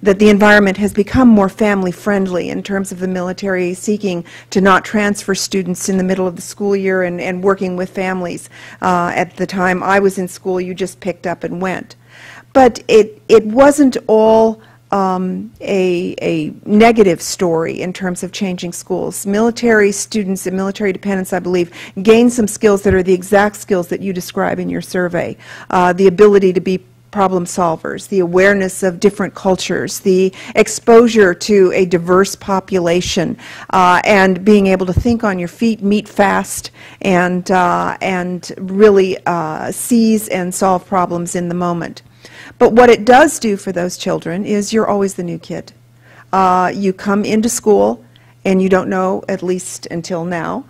that the environment has become more family friendly in terms of the military seeking to not transfer students in the middle of the school year and working with families. At the time I was in school, you just picked up and went. But it wasn't all a negative story in terms of changing schools. Military students and military dependents, I believe, gain some skills that are the exact skills that you describe in your survey. The ability to be problem solvers, the awareness of different cultures, the exposure to a diverse population, and being able to think on your feet, meet fast, and really seize and solve problems in the moment. But what it does do for those children is you're always the new kid. You come into school and you don't know, at least until now,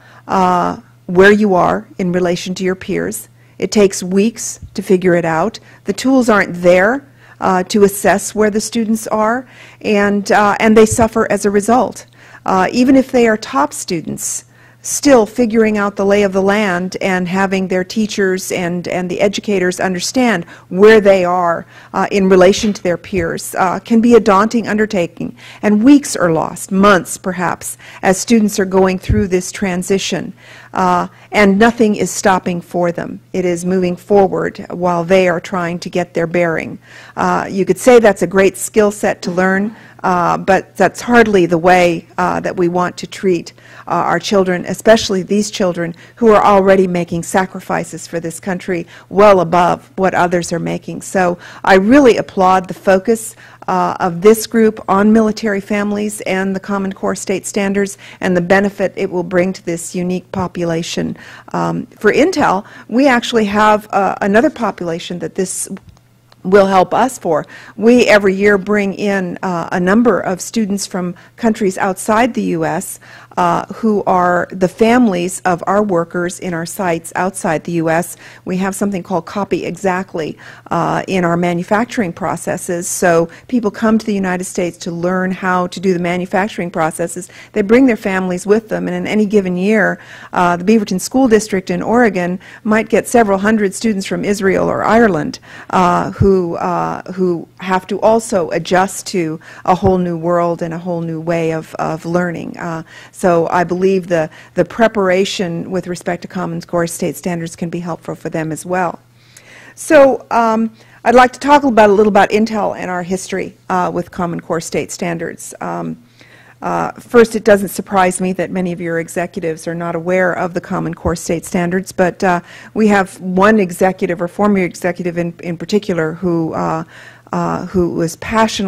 where you are in relation to your peers. It takes weeks to figure it out. The tools aren't there to assess where the students are, and they suffer as a result. Even if they are top students, still figuring out the lay of the land and having their teachers and the educators understand where they are in relation to their peers can be a daunting undertaking. And weeks are lost, months perhaps, as students are going through this transition. And nothing is stopping for them. It is moving forward while they are trying to get their bearing. You could say that's a great skill set to learn, but that's hardly the way that we want to treat our children, especially these children who are already making sacrifices for this country well above what others are making. So I really applaud the focus of this group on military families and the Common Core state standards and the benefit it will bring to this unique population. For Intel, we actually have another population that this will help us for. We every year bring in a number of students from countries outside the U.S. Who are the families of our workers in our sites outside the U.S. We have something called Copy Exactly in our manufacturing processes. So people come to the United States to learn how to do the manufacturing processes. They bring their families with them, and in any given year, the Beaverton School District in Oregon might get several hundred students from Israel or Ireland who have to also adjust to a whole new world and a whole new way of learning. So I believe the preparation with respect to Common Core state standards can be helpful for them as well. So I'd like to talk a little about Intel and our history with Common Core state standards. First, it doesn't surprise me that many of your executives are not aware of the Common Core state standards, but we have one executive or former executive in particular who was passionate